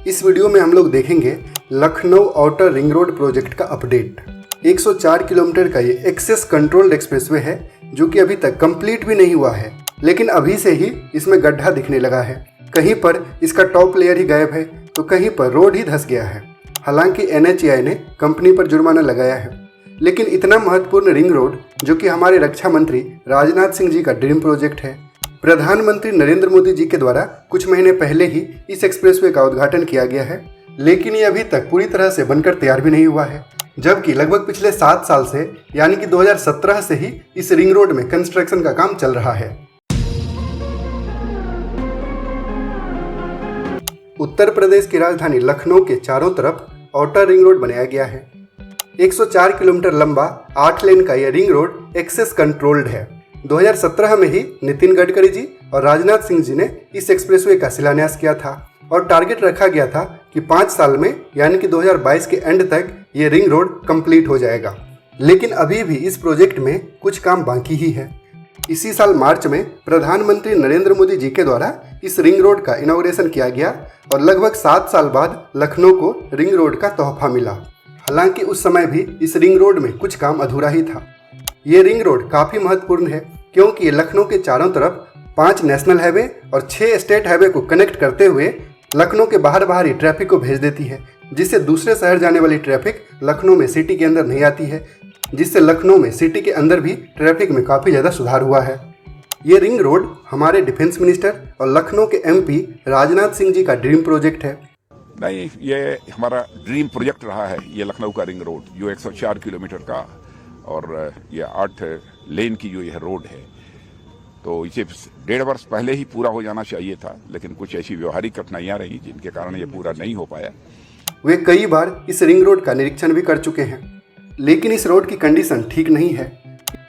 इस वीडियो में हम लोग देखेंगे Lucknow outer ring road project का अपडेट। 104 किलोमीटर का ये एक्सेस कंट्रोल्ड एक्सप्रेसवे है जो कि अभी तक कंप्लीट भी नहीं हुआ है, लेकिन अभी से ही इसमें गड्ढा दिखने लगा है। कहीं पर इसका टॉप लेयर ही गायब है तो कहीं पर रोड ही धंस गया है। हालांकि NHAI ने कंपनी पर जुर्माना लगाया है, लेकिन इतना महत्वपूर्ण रिंग रोड जो कि हमारे रक्षा मंत्री राजनाथ सिंह जी का ड्रीम प्रोजेक्ट है, प्रधानमंत्री नरेंद्र मोदी जी के द्वारा कुछ महीने पहले ही इस एक्सप्रेसवे का उद्घाटन किया गया है, लेकिन ये अभी तक पूरी तरह से बनकर तैयार भी नहीं हुआ है। जबकि लगभग पिछले 7 साल से यानी कि 2017 से ही इस रिंग रोड में कंस्ट्रक्शन का काम चल रहा है। उत्तर प्रदेश की राजधानी लखनऊ के चारों तरफ आउटर रिंग रोड बनाया गया है। 104 किलोमीटर लंबा 8 लेन का यह रिंग रोड एक्सेस कंट्रोल्ड है। 2017 में ही नितिन गडकरी जी और राजनाथ सिंह जी ने इस एक्सप्रेसवे का शिलान्यास किया था और टारगेट रखा गया था कि 5 साल में यानी कि 2022 के एंड तक ये रिंग रोड कंप्लीट हो जाएगा। लेकिन अभी भी इस प्रोजेक्ट में कुछ काम बाकी ही है। इसी साल मार्च में प्रधानमंत्री नरेंद्र मोदी जी के द्वारा इस रिंग रोड का इनॉग्रेशन किया गया और लगभग 7 साल बाद लखनऊ को रिंग रोड का तोहफा मिला। हालांकि उस समय भी इस रिंग रोड में कुछ काम अधूरा ही था। ये रिंग रोड काफ़ी महत्वपूर्ण है क्योंकि ये लखनऊ के चारों तरफ 5 नेशनल हाईवे और 6 स्टेट हाईवे को कनेक्ट करते हुए लखनऊ के बाहर ही ट्रैफिक को भेज देती है, जिससे दूसरे शहर जाने वाली ट्रैफिक लखनऊ में सिटी के अंदर नहीं आती है, जिससे लखनऊ में सिटी के अंदर भी ट्रैफिक में काफ़ी ज़्यादा सुधार हुआ है। ये रिंग रोड हमारे डिफेंस मिनिस्टर और लखनऊ के MP राजनाथ सिंह जी का ड्रीम प्रोजेक्ट है। नहीं, ये हमारा ड्रीम प्रोजेक्ट रहा है। ये लखनऊ का रिंग रोड जो 104 किलोमीटर का और ये 8 लेन की जो यह रोड है, तो इसे 1.5 वर्ष पहले ही पूरा हो जाना चाहिए था, लेकिन कुछ ऐसी व्यवहारिक कठिनाइयाँ रही जिनके कारण ये पूरा नहीं हो पाया। वे कई बार इस रिंग रोड का निरीक्षण भी कर चुके हैं, लेकिन इस रोड की कंडीशन ठीक नहीं है।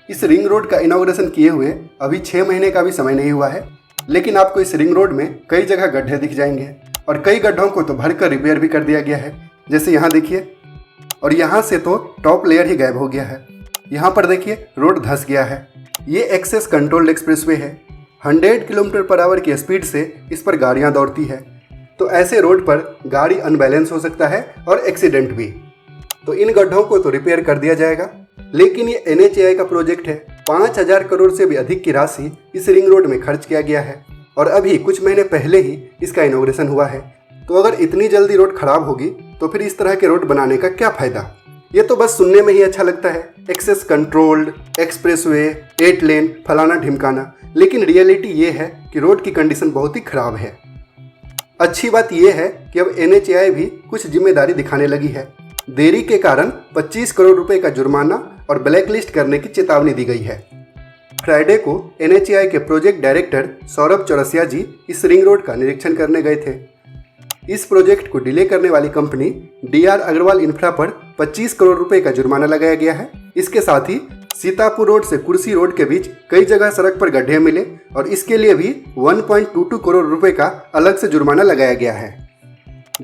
इस रिंग रोड का इनॉग्रेशन किए हुए अभी 6 महीने का भी समय नहीं हुआ है, लेकिन आपको इस रिंग रोड में कई जगह गड्ढे दिख जाएंगे और कई गड्ढों को तो भरकर रिपेयर भी कर दिया गया है। जैसे यहाँ देखिए, और यहाँ से तो टॉप लेयर ही गायब हो गया है। यहाँ पर देखिए रोड धंस गया है। ये एक्सेस कंट्रोल्ड एक्सप्रेसवे है। 100 किलोमीटर पर आवर की स्पीड से इस पर गाड़ियाँ दौड़ती है, तो ऐसे रोड पर गाड़ी अनबैलेंस हो सकता है और एक्सीडेंट भी। तो इन गड्ढों को तो रिपेयर कर दिया जाएगा, लेकिन ये NHAI का प्रोजेक्ट है। 5000 करोड़ से भी अधिक की राशि इस रिंग रोड में खर्च किया गया है और अभी कुछ महीने पहले ही इसका इनॉग्रेशन हुआ है। तो अगर इतनी जल्दी रोड खराब होगी तो फिर इस तरह के रोड बनाने का क्या फ़ायदा। ये तो बस सुनने में ही अच्छा लगता है, एक्सेस कंट्रोल्ड एक्सप्रेसवे 8 लेन फलाना ढिमकाना, लेकिन रियलिटी ये है कि रोड की कंडीशन बहुत ही खराब है। अच्छी बात यह है कि अब NHAI भी कुछ जिम्मेदारी दिखाने लगी है। देरी के कारण 25 करोड़ रुपए का जुर्माना और ब्लैक लिस्ट करने की चेतावनी दी गई है। फ्राइडे को NHAI के प्रोजेक्ट डायरेक्टर सौरभ चौरसिया जी इस रिंग रोड का निरीक्षण करने गए थे। इस प्रोजेक्ट को डिले करने वाली कंपनी DR अग्रवाल इंफ्रा पर 25 करोड़ रुपए का जुर्माना लगाया गया है। इसके साथ ही सीतापुर रोड से कुर्सी रोड के बीच कई जगह सड़क पर गड्ढे मिले और इसके लिए भी 1.22 करोड़ रुपए का अलग से जुर्माना लगाया गया है।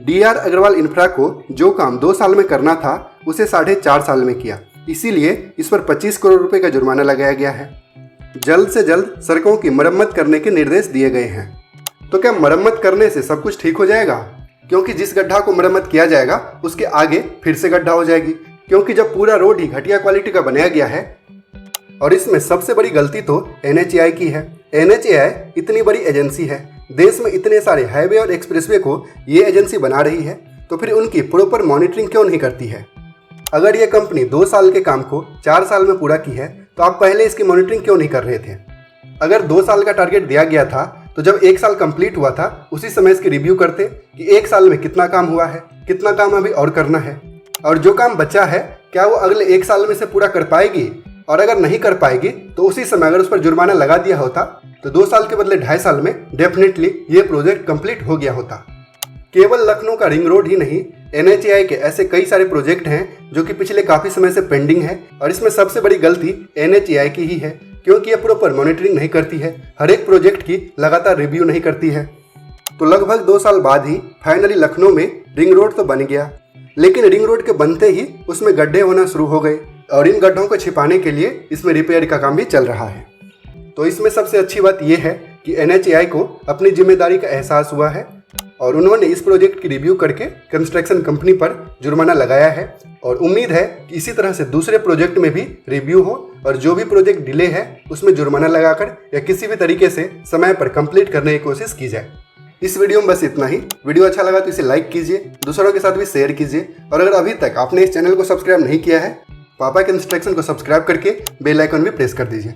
DR अग्रवाल इंफ्रा को जो काम 2 साल में करना था उसे 4.5 साल में किया, इसीलिए इस पर 25 करोड़ रुपए का जुर्माना लगाया गया है। जल्द से जल्द सड़कों की मरम्मत करने के निर्देश दिए गए हैं। तो क्या मरम्मत करने से सब कुछ ठीक हो जाएगा? क्योंकि जिस गड्ढा को मरम्मत किया जाएगा उसके आगे फिर से गड्ढा हो जाएगी, क्योंकि जब पूरा रोड ही घटिया क्वालिटी का बनाया गया है। और इसमें सबसे बड़ी गलती तो NHAI की है। NHAI इतनी बड़ी एजेंसी है, देश में इतने सारे हाईवे और एक्सप्रेसवे को ये एजेंसी बना रही है, तो फिर उनकी प्रॉपर मॉनिटरिंग क्यों नहीं करती है? अगर ये कंपनी 2 साल के काम को 4 साल में पूरा की है तो आप पहले इसकी मॉनिटरिंग क्यों नहीं कर रहे थे? अगर 2 साल का टारगेट दिया गया था तो जब 1 साल कंप्लीट हुआ था उसी समय इसकी रिव्यू करते कि 1 साल में कितना काम हुआ है, कितना काम अभी और करना है, और जो काम बचा है क्या वो अगले 1 साल में से पूरा कर पाएगी, और अगर नहीं कर पाएगी तो उसी समय अगर उस पर जुर्माना लगा दिया होता तो 2 साल के बदले 2.5 साल में डेफिनेटली ये प्रोजेक्ट कंप्लीट हो गया होता। केवल लखनऊ का रिंग रोड ही नहीं, NHAI के ऐसे कई सारे प्रोजेक्ट हैं जो कि पिछले काफ़ी समय से पेंडिंग है, और इसमें सबसे बड़ी गलती NHAI की ही है, क्योंकि ये प्रॉपर मॉनिटरिंग नहीं करती है, हर एक प्रोजेक्ट की लगातार रिव्यू नहीं करती है। तो लगभग 2 साल बाद ही फाइनली लखनऊ में रिंग रोड तो बन गया, लेकिन रिंग रोड के बनते ही उसमें गड्ढे होना शुरू हो गए और इन गड्ढों को छिपाने के लिए इसमें रिपेयर का काम भी चल रहा है। तो इसमें सबसे अच्छी बात यह है कि NHAI को अपनी जिम्मेदारी का एहसास हुआ है और उन्होंने इस प्रोजेक्ट की रिव्यू करके कंस्ट्रक्शन कंपनी पर जुर्माना लगाया है और उम्मीद है कि इसी तरह से दूसरे प्रोजेक्ट में भी रिव्यू हो और जो भी प्रोजेक्ट डिले है उसमें जुर्माना लगाकर या किसी भी तरीके से समय पर कंप्लीट करने की कोशिश की जाए। इस वीडियो में बस इतना ही। वीडियो अच्छा लगा तो इसे लाइक कीजिए, दूसरों के साथ भी शेयर कीजिए और अगर अभी तक आपने इस चैनल को सब्सक्राइब नहीं किया है, पापा कंस्ट्रक्शन को सब्सक्राइब करके बेल आइकन भी प्रेस कर दीजिए।